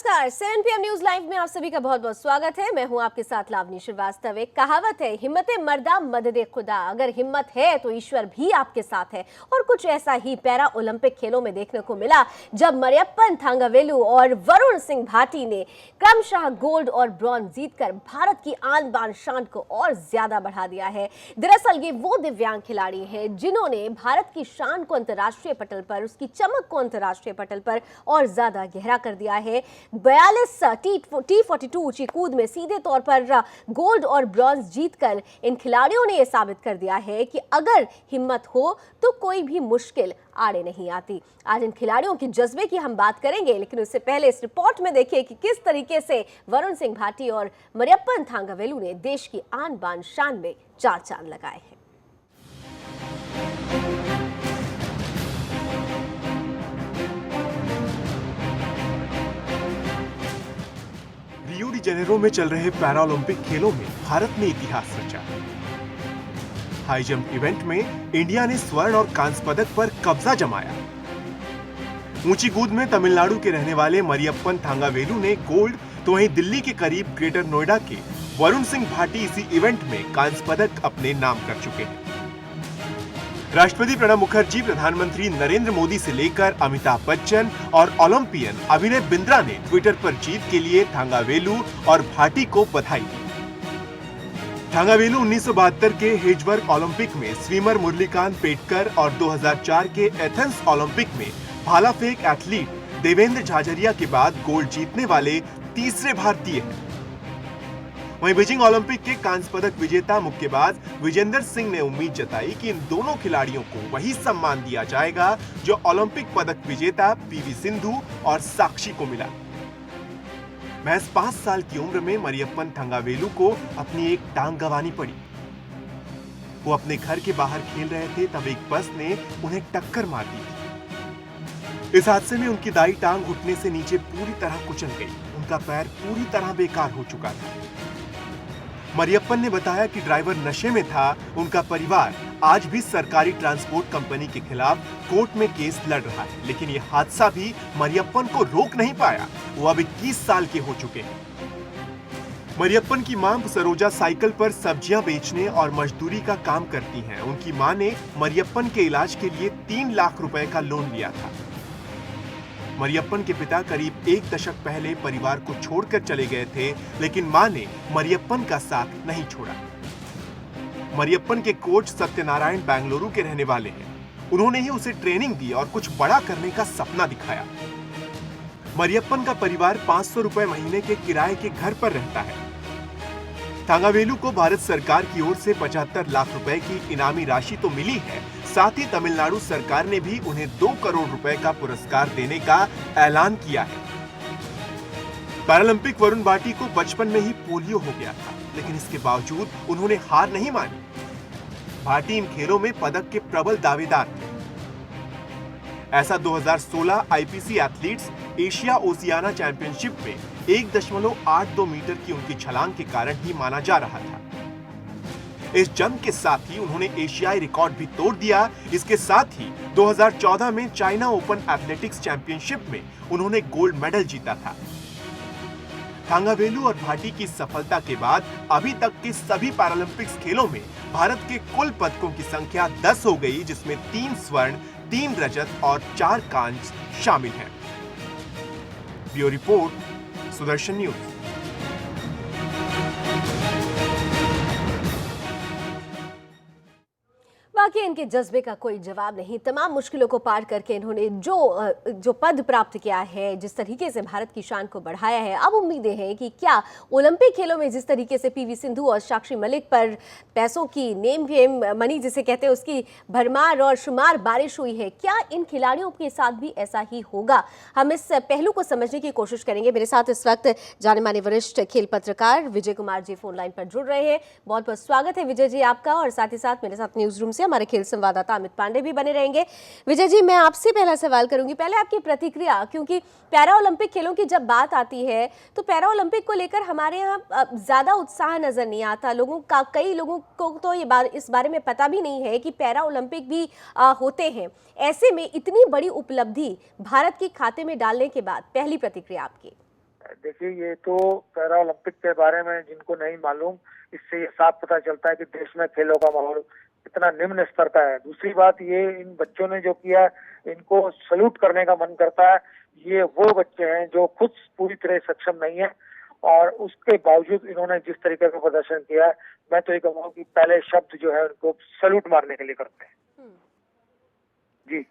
नमस्कार, 7 PM news live में आप सभी का बहुत बहुत स्वागत है। मैं हूं आपके साथ लावनी श्रीवास्तव। एक कहावत है, हिम्मते मर्दा मददे खुदा। अगर हिम्मत है तो ईश्वर भी आपके साथ है। और कुछ ऐसा ही पैरा ओलंपिक खेलों में देखने को मिला, जब मरियप्पन थांगावेलु और वरुण सिंह भाटी ने क्रमशः गोल्ड और ब्रॉन्ज जीतकर भारत की आन बान शान को और ज्यादा बढ़ा दिया है। दरअसल ये वो दिव्यांग खिलाड़ी हैं जिन्होंने भारत की शान को अंतर्राष्ट्रीय पटल पर, उसकी चमक को अंतर्राष्ट्रीय पटल पर और ज्यादा गहरा कर दिया है। 42 T42 ऊंची कूद में सीधे तौर पर गोल्ड और ब्रॉन्ज जीतकर इन खिलाड़ियों ने यह साबित कर दिया है कि अगर हिम्मत हो तो कोई भी मुश्किल आड़े नहीं आती। आज इन खिलाड़ियों के जज्बे की हम बात करेंगे, लेकिन उससे पहले इस रिपोर्ट में देखिए कि किस तरीके से वरुण सिंह भाटी और मरियप्पन थांगावेलु ने देश की आन बान शान में चार चांद लगाए हैं। रियो डी जेनेरो में चल रहे पैरालंपिक खेलों में भारत ने इतिहास रचा। हाई जंप इवेंट में इंडिया ने स्वर्ण और कांस्य पदक पर कब्जा जमाया। ऊंची कूद में तमिलनाडु के रहने वाले मरियप्पन थांगावेलु ने गोल्ड, तो वहीं दिल्ली के करीब ग्रेटर नोएडा के वरुण सिंह भाटी इसी इवेंट में कांस्य पदक अपने नाम कर चुके हैं। राष्ट्रपति प्रणब मुखर्जी, प्रधानमंत्री नरेंद्र मोदी से लेकर अमिताभ बच्चन और ओलंपियन अभिनव बिंद्रा ने ट्विटर पर जीत के लिए थांगावेलु और भाटी को बधाई दी। थांगावेलु 1972 के हेजबर्ग ओलंपिक में स्विमर मुरलीकांत पेटकर और 2004 के एथेंस ओलंपिक में भाला फेंक एथलीट देवेंद्र झाझरिया के बाद गोल्ड जीतने वाले तीसरे भारतीय हैं। वहीं बीजिंग ओलंपिक के कांस्य पदक विजेता मुक्केबाज विजेंदर सिंह ने उम्मीद जताई कि इन दोनों खिलाड़ियों को वही सम्मान दिया जाएगा जो ओलंपिक पदक विजेता पीवी सिंधु और साक्षी को मिला। महज 5 साल की उम्र में मरियप्पन थांगावेलु को अपनी एक टांग गंवानी पड़ी। वो अपने घर के बाहर खेल रहे थे, तब एक बस ने उन्हें टक्कर मार दी। इस हादसे में उनकी दाई टांग घुटने से नीचे पूरी तरह कुचल गई। उनका पैर पूरी तरह बेकार हो चुका था। मरियप्पन ने बताया कि ड्राइवर नशे में था। उनका परिवार आज भी सरकारी ट्रांसपोर्ट कंपनी के खिलाफ कोर्ट में केस लड़ रहा है, लेकिन यह हादसा भी मरियप्पन को रोक नहीं पाया। वो अब 21 साल के हो चुके हैं। मरियप्पन की मां सरोजा साइकिल पर सब्जियां बेचने और मजदूरी का काम करती हैं। उनकी मां ने मरियप्पन के इलाज के लिए 3 लाख रुपए का लोन लिया था। मरियप्पन के पिता करीब 1 दशक पहले परिवार को छोड़कर चले गए थे, लेकिन मां ने मरियप्पन का साथ नहीं छोड़ा। मरियप्पन के कोच सत्यनारायण बेंगलुरु के रहने वाले हैं। उन्होंने ही उसे ट्रेनिंग दी और कुछ बड़ा करने का सपना दिखाया। मरियप्पन का परिवार 500 रुपए महीने के किराए के घर पर रहता है। थांगावेलु को भारत सरकार की ओर से 75 लाख रुपए की इनामी राशि तो मिली है, साथ ही तमिलनाडु सरकार ने भी उन्हें 2 करोड़ रुपए का पुरस्कार देने का ऐलान किया है। पैरालंपिक वरुण भाटी को बचपन में ही पोलियो हो गया था, लेकिन इसके बावजूद उन्होंने हार नहीं मानी। भाटी इन खेलों में पदक के प्रबल दावेदार थे। ऐसा 2016 IPC athletes Asia Oceania championship में 1.82 मीटर की उनकी छलांग के कारण ही माना जा रहा था। इस जंग के साथ ही उन्होंने एशियाई रिकॉर्ड भी तोड़ दिया। इसके साथ ही 2014 में चाइना ओपन एथलेटिक्स चैंपियनशिप में उन्होंने गोल्ड मेडल जीता था। थांगावेलु और भाटी की सफलता के बाद अभी तक के सभी पैरालंपिक्स खेलों में भारत के कुल पदकों की संख्या 10 हो गई, जिसमें 3 स्वर्ण, 3 रजत और 4 कांस्य शामिल हैं। Bureau report, Sudarshan news. वाकई इनके जज्बे का कोई जवाब नहीं। तमाम मुश्किलों को पार करके इन्होंने जो पद प्राप्त किया है, जिस तरीके से भारत की शान को बढ़ाया है, अब उम्मीदें हैं कि क्या ओलंपिक खेलों में जिस तरीके से पीवी सिंधु और साक्षी मलिक पर पैसों की नेम फेम मनी जिसे कहते हैं उसकी भरमार और शुमार बारिश हुई है, क्या इन खिलाड़ियों के साथ भी ऐसा ही होगा? हम इस पहलू को समझने की कोशिश करेंगे। मेरे साथ इस वक्त जाने माने वरिष्ठ खेल पत्रकार विजय कुमार जी फोन लाइन पर जुड़ रहे हैं। बहुत बहुत स्वागत है विजय जी आपका। और साथ ही साथ मेरे साथ न्यूज रूम से हमारे खेल संवाददाता अमित पांडे भी बने रहेंगे। विजय जी, मैं आपसे पहला सवाल करूंगी, पहले आपकी प्रतिक्रिया, क्योंकि पैरा ओलंपिक खेलों की जब बात आती है तो पैरा ओलंपिक को लेकर हमारे यहाँ ज्यादा उत्साह नजर नहीं आता। कई लोगों को तो इस बारे में पता भी नहीं है कि पैरा ओलंपिक भी होते हैं। ऐसे में इतनी बड़ी उपलब्धि भारत के खाते में डालने के बाद पहली प्रतिक्रिया आपकी? देखिए, ये तो पैरा ओलंपिक के बारे में जिनको नहीं मालूम, इससे ये साफ पता चलता है कि देश में खेलों का माहौल कितना निम्न स्तर का है। दूसरी बात, ये इन बच्चों ने जो किया, इनको सल्यूट करने का मन करता है। ये वो बच्चे हैं जो खुद पूरी तरह सक्षम नहीं है, और उसके बावजूद इन्होंने जिस तरीके का प्रदर्शन किया है, मैं तो ये कहूँगा कि पहले शब्द जो है उनको सल्यूट मारने के लिए करते हैं। जी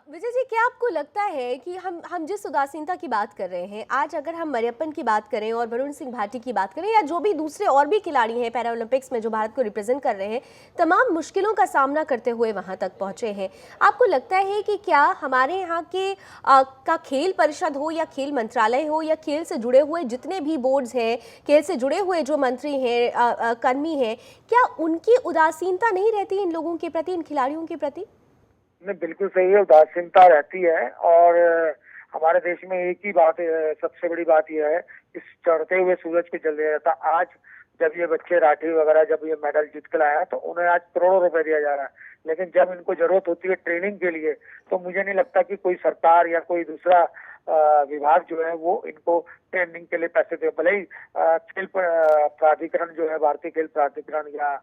विजय जी, क्या आपको लगता है कि हम जिस उदासीनता की बात कर रहे हैं आज, अगर हम मरियप्पन की बात करें और वरुण सिंह भाटी की बात करें, या जो भी दूसरे और भी खिलाड़ी हैं पैरा ओलंपिक्स में जो भारत को रिप्रेजेंट कर रहे हैं, तमाम मुश्किलों का सामना करते हुए वहां तक पहुंचे हैं, आपको लगता है कि क्या हमारे यहाँ के का खेल परिषद हो या खेल मंत्रालय हो या खेल से जुड़े हुए जितने भी बोर्ड्स हैं, खेल से जुड़े हुए जो मंत्री हैं, कर्मी हैं, क्या उनकी उदासीनता नहीं रहती इन लोगों के प्रति, इन खिलाड़ियों के प्रति? नहीं, बिल्कुल सही है, उदासीनता रहती है। और हमारे देश में एक ही बात है, सबसे बड़ी बात यह है, इस चढ़ते हुए सूरज के जल्दी रहता। आज जब ये बच्चे राठी वगैरह जब ये मेडल जीत कर आया, तो उन्हें आज करोड़ों रुपए दिया जा रहा है, लेकिन जब इनको जरूरत होती है ट्रेनिंग के लिए, तो मुझे नहीं लगता कि कोई सरकार या कोई दूसरा विभाग जो है वो इनको ट्रेनिंग के लिए पैसे दे। भले ही खेल प्राधिकरण जो है, भारतीय खेल प्राधिकरण या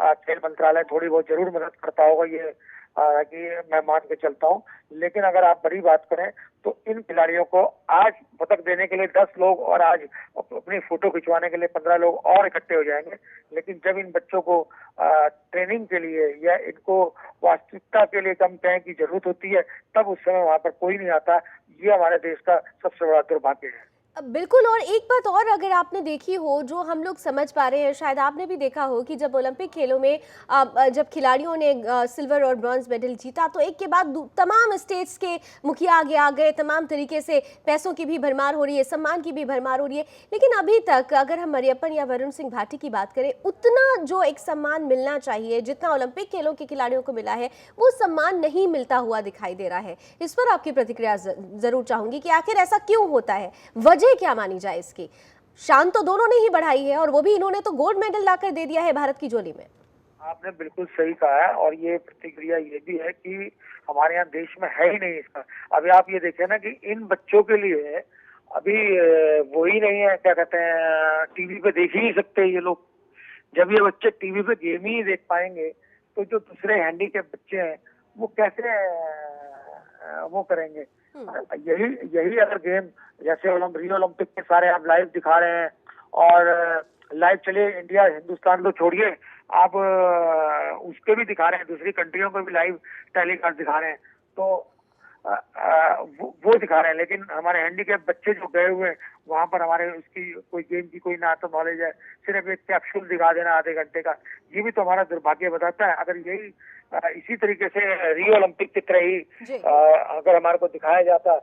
खेल मंत्रालय थोड़ी बहुत जरूर मदद करता होगा, ये कि मैं मान के चलता हूँ, लेकिन अगर आप बड़ी बात करें तो इन खिलाड़ियों को आज पदक देने के लिए 10 लोग और आज अपनी फोटो खिंचवाने के लिए 15 लोग और इकट्ठे हो जाएंगे, लेकिन जब इन बच्चों को ट्रेनिंग के लिए या इनको वास्तविकता के लिए कम कहें की जरूरत होती है, तब उस समय वहां पर कोई नहीं आता। ये हमारे देश का सबसे बड़ा दुर्भाग्य है। बिल्कुल। और एक बात और अगर आपने देखी हो, जो हम लोग समझ पा रहे हैं, शायद आपने भी देखा हो कि जब ओलंपिक खेलों में जब खिलाड़ियों ने सिल्वर और ब्रॉन्ज मेडल जीता, तो एक के बाद तमाम स्टेट्स के मुखिया आगे आ गए, तमाम तरीके से पैसों की भी भरमार हो रही है, सम्मान की भी भरमार हो रही है, लेकिन अभी तक अगर हम मरियप्पन या वरुण सिंह भाटी की बात करें, उतना जो एक सम्मान मिलना चाहिए जितना ओलंपिक खेलों के खिलाड़ियों को मिला है, वो सम्मान नहीं मिलता हुआ दिखाई दे रहा है। इस पर आपकी प्रतिक्रिया जरूर चाहूंगी कि आखिर ऐसा क्यों होता है, वजह क्या मानी जाए इसकी? शान तो दोनों ने ही बढ़ाई है, और वो भी इन्होंने तो गोल्ड मेडल लाकर दे दिया है भारत की झोली में। आपने बिल्कुल सही कहा है, और ये प्रतिक्रिया ये भी है कि हमारे यहाँ देश में है ही नहीं इसका। अभी आप ये देखें ना कि इन बच्चों के लिए अभी वो ही नहीं है, क्या कहते हैं, टीवी पे देख ही नहीं सकते ये लोग। जब ये बच्चे टीवी पे गेम ही देख पाएंगे, तो जो दूसरे हैंडीकैप बच्चे हैं वो कैसे वो करेंगे? यही अगर गेम जैसे रियो ओलंपिक के सारे आप लाइव दिखा रहे हैं, और लाइव चलिए इंडिया हिंदुस्तान को छोड़िए, आप उसके भी दिखा रहे हैं, दूसरी कंट्रियों को भी लाइव टेलीकास्ट दिखा रहे हैं, तो वो दिखा रहे हैं, लेकिन हमारे हैंडीकैप बच्चे जो गए हुए हैं वहां पर हमारे उसकी कोई गेम की कोई ना तो नॉलेज है, सिर्फ एक कैप्सूल दिखा देना आधे घंटे का, ये भी तो हमारा दुर्भाग्य बताता है। अगर यही इसी तरीके से रियो ओलंपिक की तरह ही अगर हमारे को दिखाया जाता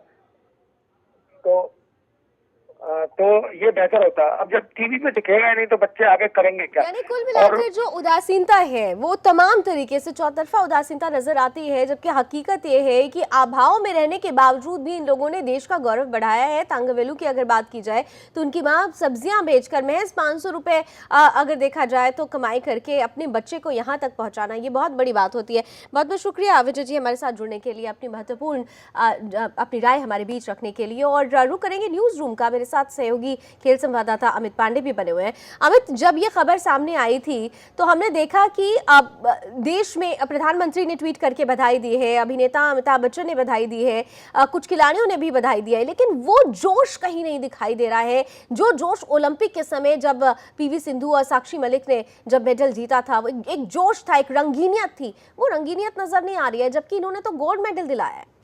तो ये बेहतर होता। अब जब टीवी पे दिखेगा नहीं तो बच्चे आगे करेंगे क्या? यानी कुल मिलाकर जो उदासीनता है वो तमाम तरीके से चौतरफा उदासीनता नजर आती है, जबकि हकीकत ये है कि अभाव में रहने के बावजूद भी इन लोगों ने देश का गौरव बढ़ाया है। तांगवेलू की अगर बात की जाए तो उनकी माँ सब्जियां बेचकर महज 500 रुपए अगर देखा जाए तो कमाई करके अपने बच्चे को यहाँ तक पहुँचाना, ये बहुत बड़ी बात होती है। बहुत बहुत शुक्रिया विजय जी हमारे साथ जुड़ने के लिए, अपनी महत्वपूर्ण अपनी राय हमारे बीच रखने के लिए। और रुक करेंगे न्यूज रूम का, मेरे साथ सहयोगी खेल संवाददाता अमित पांडे भी बने हुए हैं। अमित, जब ये खबर सामने आई थी तो हमने देखा कि देश में प्रधानमंत्री ने ट्वीट करके बधाई दी है, अभिनेता अमिताभ बच्चन ने बधाई दी है, कुछ खिलाड़ियों ने भी बधाई दी है, लेकिन वो जोश कहीं नहीं दिखाई दे रहा है। जो जोश ओलंपिक के समय जब पीवी सिंधु और साक्षी मलिक ने जब मेडल जीता था, वो एक जोश था, एक रंगीनियत थी, वो रंगीनियत नजर नहीं आ रही है, जबकि इन्होंने तो गोल्ड मेडल दिलाया है।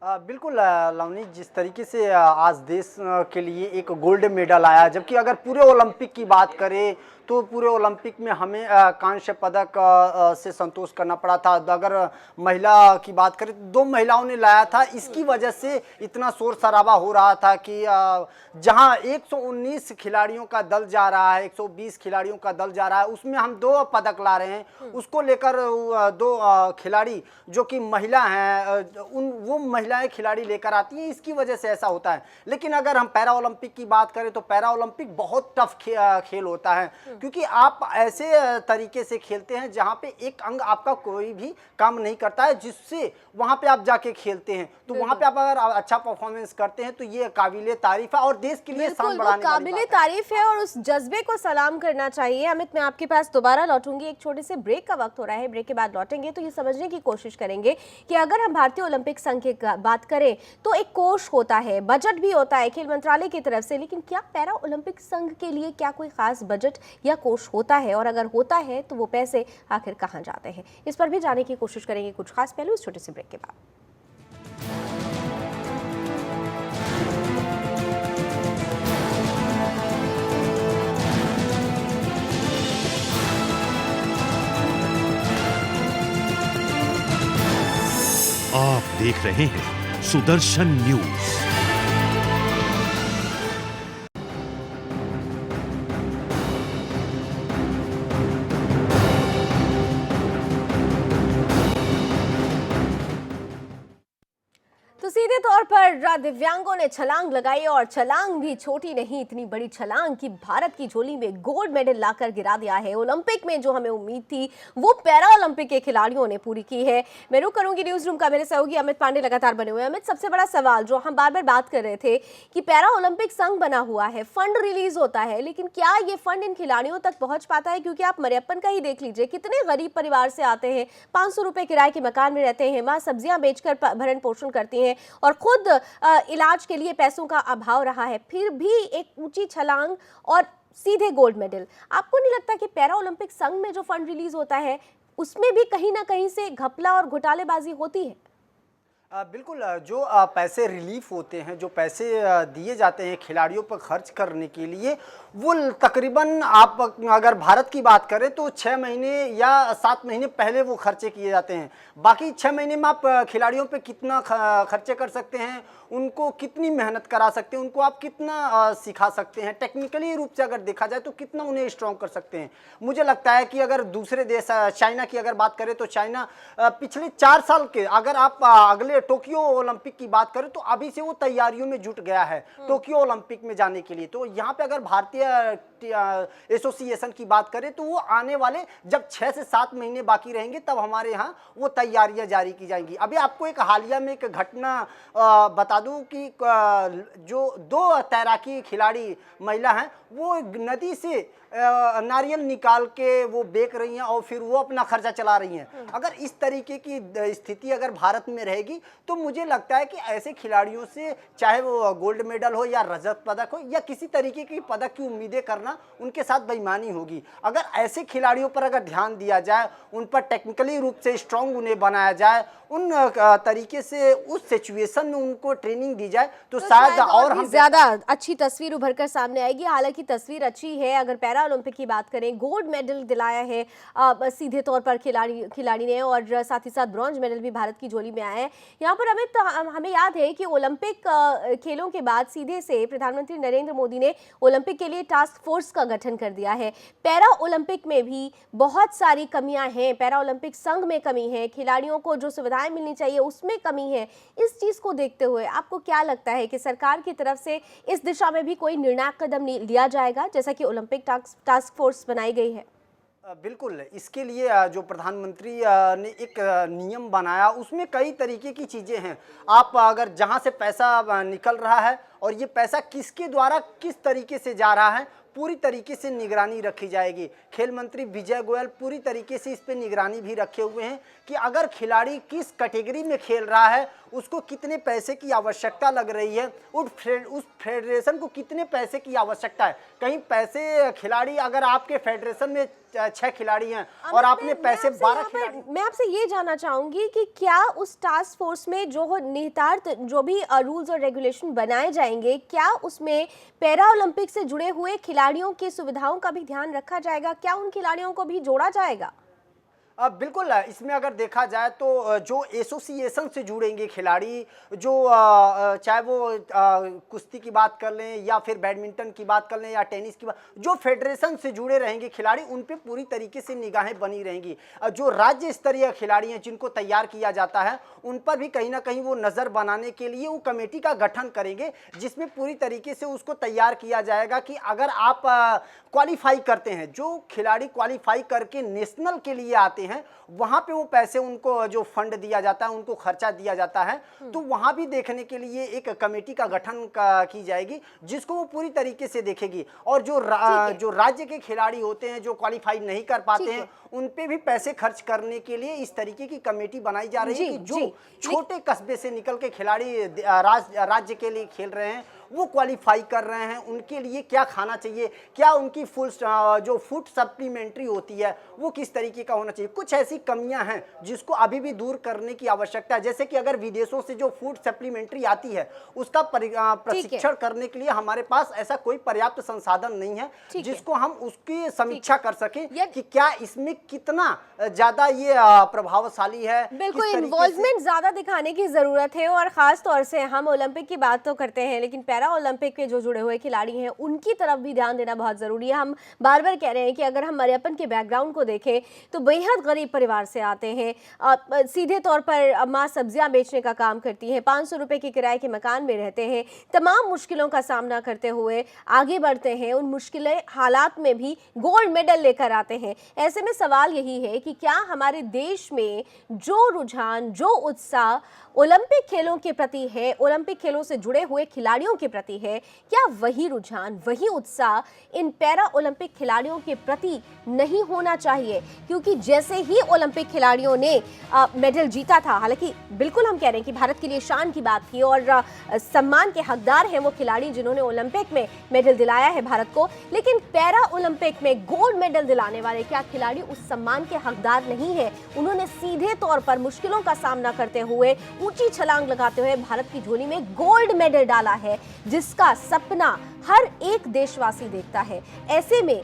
बिल्कुल लावनी, जिस तरीके से आज देश के लिए एक गोल्ड मेडल आया, जबकि अगर पूरे ओलंपिक की बात करें तो पूरे ओलंपिक में हमें कांस्य पदक से संतोष करना पड़ा था। अगर महिला की बात करें तो 2 महिलाओं ने लाया था, इसकी वजह से इतना शोर शराबा हो रहा था कि जहां 119 खिलाड़ियों का दल जा रहा है, 120 खिलाड़ियों का दल जा रहा है, उसमें हम 2 पदक ला रहे हैं। उसको लेकर 2 खिलाड़ी जो कि महिला हैं, वो महिलाएं खिलाड़ी लेकर आती हैं, इसकी वजह से ऐसा होता है। लेकिन अगर हम पैरा ओलंपिक की बात करें तो पैरा ओलंपिक बहुत टफ खेल होता है। क्योंकि आप ऐसे तरीके से खेलते हैं जहां पे एक अंग आपका कोई भी काम नहीं करता है, जिससे वहां पे आप जाके खेलते हैं। तो वहां पे आप अगर अच्छा परफॉर्मेंस करते हैं तो ये काबिले तारीफ है और देश के लिए शान बढ़ाने वाली काबिले बात है। तारीफ है और उस जज्बे को सलाम करना चाहिए। अमित, मैं आपके पास दोबारा लौटूंगी, एक छोटे से ब्रेक का वक्त हो रहा है, ब्रेक के बाद लौटेंगे तो ये समझने की कोशिश करेंगे कि अगर हम भारतीय ओलंपिक संघ की बात करें तो एक कोष होता है, बजट भी होता है खेल मंत्रालय की तरफ से, लेकिन क्या पैरा ओलंपिक संघ के लिए क्या कोई खास बजट या कोष होता है, और अगर होता है तो वो पैसे आखिर कहां जाते हैं, इस पर भी जानने की कोशिश करेंगे कुछ खास पहलू इस छोटे से ब्रेक के बाद। आप देख रहे हैं सुदर्शन न्यूज। तो सीधे तौर पर दिव्यांगों ने छलांग लगाई और छलांग भी छोटी नहीं, इतनी बड़ी छलांग कि भारत की झोली में गोल्ड मेडल लाकर गिरा दिया है। ओलंपिक में जो हमें उम्मीद थी वो पैरा ओलंपिक के खिलाड़ियों ने पूरी की है। मैं रुक करूंगी न्यूज रूम का, मेरे सहयोगी अमित पांडे लगातार बने हुए हैं। अमित, सबसे बड़ा सवाल जो हम बार बार बात कर रहे थे कि पैरा ओलंपिक संघ बना हुआ है, फंड रिलीज होता है, लेकिन क्या ये फंड इन खिलाड़ियों तक पहुंच पाता है? क्योंकि आप मरियप्पन का ही देख लीजिए, कितने गरीब परिवार से आते हैं, 500 रुपए किराए के मकान में रहते हैं, माँ सब्जियां बेचकर भरण पोषण करती हैं और खुद इलाज के लिए पैसों का अभाव रहा है, फिर भी एक ऊंची छलांग और सीधे गोल्ड मेडल। आपको नहीं लगता कि पैरा ओलंपिक संघ में जो फंड रिलीज होता है उसमें भी कहीं ना कहीं से घपला और घोटालेबाजी होती है? बिल्कुल, जो पैसे रिलीफ होते हैं, जो पैसे दिए जाते हैं खिलाड़ियों पर खर्च करने के लिए, वो तकरीबन आप अगर भारत की बात करें तो 6 महीने या 7 महीने पहले वो खर्चे किए जाते हैं। बाकी 6 महीने में आप खिलाड़ियों पे कितना खर्चे कर सकते हैं, उनको कितनी मेहनत करा सकते हैं, उनको आप कितना सिखा सकते हैं, टेक्निकली रूप से अगर देखा जाए तो कितना उन्हें स्ट्रॉन्ग कर सकते हैं। मुझे लगता है कि अगर दूसरे देश, चाइना की अगर बात करें तो चाइना पिछले 4 साल के, अगर आप अगले टोक्यो ओलंपिक की बात करें तो अभी से वो तैयारियों में जुट गया है टोक्यो ओलंपिक में जाने के लिए। तो यहाँ पे अगर भारतीय एसोसिएशन की बात करें तो वो आने वाले जब 6 से 7 महीने बाकी रहेंगे तब हमारे यहाँ वो तैयारियां जारी की जाएंगी। अभी आपको एक हालिया में एक घटना बता दूं कि जो 2 तैराकी खिलाड़ी महिला हैं वो नदी से नारियल निकाल के वो बेच रही हैं और फिर वो अपना खर्चा चला रही हैं। अगर इस तरीके की स्थिति अगर भारत में रहेगी तो मुझे लगता है कि ऐसे खिलाड़ियों से, चाहे वो गोल्ड मेडल हो या रजत पदक हो या किसी तरीके की पदक की उम्मीदें करना उनके साथ बेईमानी होगी। अगर ऐसे खिलाड़ियों पर अगर ध्यान दिया जाए, उन पर टेक्निकली रूप से स्ट्रांग उन्हें बनाया जाए, उन तरीके से उस सिचुएशन में उनको ट्रेनिंग दी जाए तो शायद और हम ज्यादा अच्छी तस्वीर उभर कर सामने आएगी। हालांकि तस्वीर अच्छी है। अगर पैरा ओलंपिक की बात करें, गोल्ड मेडल दिलाया है सीधे तौर पर खिलाड़ी ने, और साथ ही साथ ब्रॉन्ज मेडल भी भारत की झोली में आया है। यहाँ पर अमित, हमें याद है कि ओलंपिक खेलों के बाद सीधे से प्रधानमंत्री नरेंद्र मोदी ने ओलंपिक के लिए टास्क फोर्स का गठन कर दिया है। पैरा ओलंपिक में भी बहुत सारी कमियां हैं, पैरा ओलंपिक संघ में कमी है, खिलाड़ियों को जो सुविधाएं मिलनी चाहिए उसमें कमी है। इस चीज को देखते हुए आपको क्या लगता है कि सरकार की तरफ से इस दिशा में भी कोई निर्णायक कदम लिया जाएगा, जैसा कि ओलंपिक टास्क फोर्स बनाई गई है? बिल्कुल, इसके लिए जो प्रधानमंत्री ने एक नियम बनाया उसमें कई तरीके की चीज़ें हैं। आप अगर जहां से पैसा निकल रहा है और ये पैसा किसके द्वारा किस तरीके से जा रहा है, पूरी तरीके से निगरानी रखी जाएगी। खेल मंत्री विजय गोयल पूरी तरीके से इस पे निगरानी भी रखे हुए हैं कि अगर खिलाड़ी किस कैटेगरी में खेल रहा है, उसको कितने पैसे की आवश्यकता लग रही है, उस फेडरेशन को कितने पैसे की आवश्यकता है। कहीं पैसे खिलाड़ी, अगर आपके फेडरेशन में 6 खिलाड़ी हैं और आपने पैसे 12 खिलाड़ी। मैं आपसे ये जानना चाहूंगी कि क्या उस टास्क फोर्स में जो निहितार्थ, जो भी रूल्स और रेगुलेशन बनाए जाएंगे, क्या उसमें पैरा ओलंपिक से जुड़े हुए खिलाड़ियों की सुविधाओं का भी ध्यान रखा जाएगा? क्या उन खिलाड़ियों को भी जोड़ा जाएगा? बिल्कुल इसमें अगर देखा जाए तो जो एसोसिएशन से जुड़ेंगे खिलाड़ी, जो चाहे वो कुश्ती की बात कर लें या फिर बैडमिंटन की बात कर लें या टेनिस की बात, जो फेडरेशन से जुड़े रहेंगे खिलाड़ी, उन पे पूरी तरीके से निगाहें बनी रहेंगी। जो राज्य स्तरीय खिलाड़ी हैं जिनको तैयार किया जाता है, उन पर भी कहीं ना कहीं वो नज़र बनाने के लिए वो कमेटी का गठन करेंगे, जिसमें पूरी तरीके से उसको तैयार किया जाएगा कि अगर आप क्वालिफाई करते हैं, जो खिलाड़ी क्वालिफाई करके नेशनल के लिए आते हैं, वहां पे वो पैसे उनको जो फंड दिया जाता है, उनको खर्चा दिया जाता है, तो वहां भी देखने के लिए एक कमेटी का गठन की जाएगी, जिसको वो पूरी तरीके से देखेगी। और जो राज्य के खिलाड़ी होते हैं जो क्वालिफाई नहीं कर पाते हैं, उन पे भी पैसे खर्च करने के लिए इस तरीके की कमेटी बनाई जा रही है कि जो छोटे कस्बे से निकल के खिलाड़ी राज्य के लिए खेल रहे हैं, वो क्वालिफाई कर रहे हैं, उनके लिए क्या खाना चाहिए, क्या उनकी जो फूड सप्लीमेंट्री होती है वो किस तरीके का होना चाहिए। कुछ ऐसी कमियां हैं जिसको अभी भी दूर करने की आवश्यकता है। जैसे कि अगर विदेशों से जो फूड सप्लीमेंट्री आती है, उसका प्रशिक्षण करने के लिए हमारे पास ऐसा कोई पर्याप्त संसाधन नहीं है जिसको हम उसकी समीक्षा कर सकें कि क्या इसमें कितना ज्यादा ये प्रभावशाली है। बिल्कुल इन्वॉल्वमेंट ज्यादा दिखाने की जरूरत है, और खास तौर से हम ओलंपिक की बात तो करते हैं, लेकिन पैरा ओलंपिक के जो जुड़े हुए खिलाड़ी हैं उनकी तरफ भी ध्यान देना बहुत जरूरी है। हम बार बार कह रहे हैं कि अगर हम मरियप्पन के बैकग्राउंड को देखें तो बेहद गरीब परिवार से आते हैं, सीधे तौर पर माँ सब्जियां बेचने का काम करती हैं, 500 रुपए के किराए के मकान में रहते हैं, तमाम मुश्किलों का सामना करते हुए आगे बढ़ते हैं, उन मुश्किल हालात में भी गोल्ड मेडल लेकर आते हैं। ऐसे में सवाल यही है कि क्या हमारे देश में जो रुझान, जो उत्साह ओलंपिक खेलों के प्रति है, ओलंपिक खेलों से जुड़े हुए खिलाड़ियों के प्रति है, क्या वही रुझान, वही उत्साह इन पैरा ओलंपिक खिलाड़ियों के प्रति नहीं होना चाहिए? क्योंकि जैसे ही ओलंपिक खिलाड़ियों ने मेडल जीता था, हालांकि बिल्कुल हम कह रहे हैं कि भारत के लिए शान की बात थी और सम्मान के हकदार हैं वो खिलाड़ी जिन्होंने ओलंपिक में मेडल दिलाया है भारत को, लेकिन पैरा ओलंपिक में गोल्ड मेडल दिलाने वाले क्या खिलाड़ी उस सम्मान के हकदार नहीं है? उन्होंने सीधे तौर पर मुश्किलों का सामना करते हुए, ऊंची छलांग लगाते हुए भारत की झोली में गोल्ड मेडल डाला है, जिसका सपना हर एक देशवासी देखता है। ऐसे में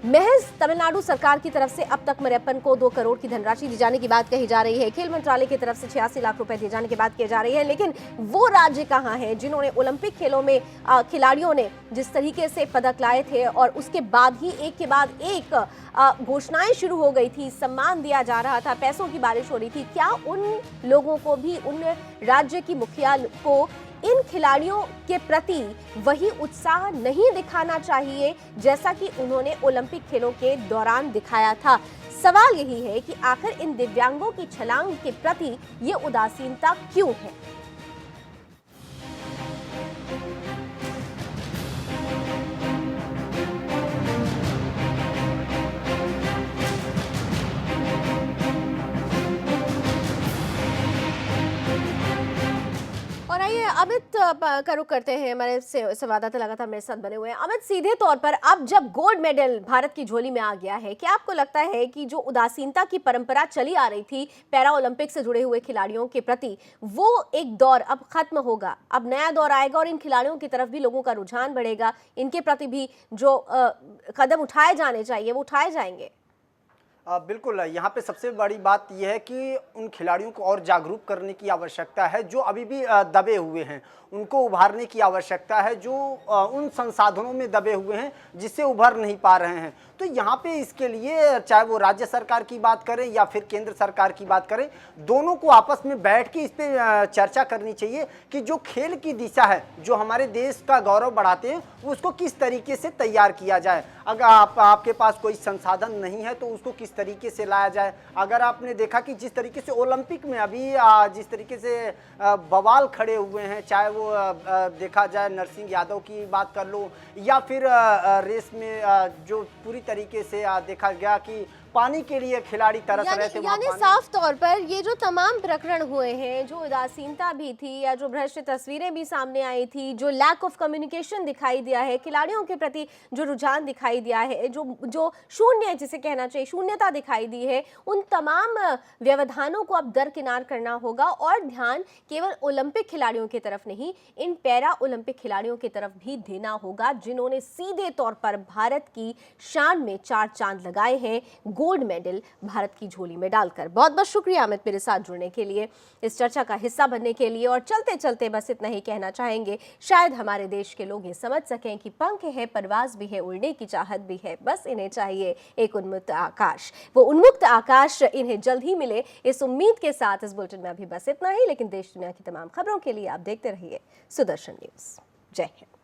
महज तमिलनाडु सरकार की तरफ से अब तक मरियप्पन को 2 करोड़ की धनराशि दी जाने की बात कही जा रही है, खेल मंत्रालय की तरफ से 86 लाख रुपए दिए जाने की बात की जा रही है, लेकिन वो राज्य कहां है जिन्होंने ओलंपिक खेलों में खिलाड़ियों ने जिस तरीके से पदक लाए थे और उसके बाद ही एक के बाद एक घोषणाएं शुरू हो गई थी, सम्मान दिया जा रहा था, पैसों की बारिश हो रही थी, क्या उन लोगों को भी, उन राज्य की मुखिया को इन खिलाड़ियों के प्रति वही उत्साह नहीं दिखाना चाहिए जैसा कि उन्होंने ओलंपिक खेलों के दौरान दिखाया था? सवाल यही है कि आखिर इन दिव्यांगों की छलांग के प्रति ये उदासीनता क्यों है? और आइए अमित का रुख करते हैं, हमारे संवाददाता लगातार मेरे साथ बने हुए हैं। अमित, सीधे तौर पर अब जब गोल्ड मेडल भारत की झोली में आ गया है, क्या आपको लगता है कि जो उदासीनता की परंपरा चली आ रही थी पैरा ओलंपिक से जुड़े हुए खिलाड़ियों के प्रति, वो एक दौर अब खत्म होगा, अब नया दौर आएगा और इन खिलाड़ियों की तरफ भी लोगों का रुझान बढ़ेगा, इनके प्रति भी जो कदम उठाए जाने चाहिए वो उठाए जाएंगे? बिल्कुल, यहाँ पे सबसे बड़ी बात यह है कि उन खिलाड़ियों को और जागरूक करने की आवश्यकता है जो अभी भी दबे हुए हैं, उनको उभारने की आवश्यकता है जो उन संसाधनों में दबे हुए हैं जिससे उभर नहीं पा रहे हैं। तो यहाँ पे इसके लिए चाहे वो राज्य सरकार की बात करें या फिर केंद्र सरकार की बात करें, दोनों को आपस में बैठ के इस पर चर्चा करनी चाहिए कि जो खेल की दिशा है, जो हमारे देश का गौरव बढ़ाते हैं, उसको किस तरीके से तैयार किया जाए। अगर आपके पास कोई संसाधन नहीं है तो उसको किस तरीके से लाया जाए। अगर आपने देखा कि जिस तरीके से ओलंपिक में अभी जिस तरीके से बवाल खड़े हुए हैं, चाहे वो देखा जाए नरसिंह यादव की बात कर लो या फिर रेस में जो पूरी तरीके से देखा गया कि पानी के लिए खिलाड़ी तरस रहे थे। यानी साफ तौर पर ये जो तमाम प्रकरण हुए हैं, जो उदासीनता भी थी या जो भ्रष्ट तस्वीरें भी सामने आई थी, जो लैक ऑफ कम्युनिकेशन दिखाई दिया है, खिलाड़ियों के प्रति जो रुझान दिखाई दिया है, जो शून्य जिसे कहना चाहिए शून्यता दिखाई दी है, उन तमाम व्यवधानों को अब दरकिनार करना होगा और ध्यान केवल ओलंपिक खिलाड़ियों की तरफ नहीं, इन पैरा ओलंपिक खिलाड़ियों की तरफ भी देना होगा जिन्होंने सीधे तौर पर भारत की शान में 4 चांद लगाए हैं, गोल्ड मेडल भारत की झोली में डालकर। बहुत बहुत शुक्रिया अमित, मेरे साथ जुड़ने के लिए, इस चर्चा का हिस्सा बनने के लिए। और चलते चलते बस इतना ही कहना चाहेंगे, शायद हमारे देश के लोग ये समझ सकें कि पंख है, परवाज भी है, उड़ने की चाहत भी है, बस इन्हें चाहिए एक उन्मुक्त आकाश। वो उन्मुक्त आकाश इन्हें जल्द ही मिले, इस उम्मीद के साथ इस बुलेटिन में अभी बस इतना ही। लेकिन देश दुनिया की तमाम खबरों के लिए आप देखते रहिए सुदर्शन न्यूज। जय हिंद।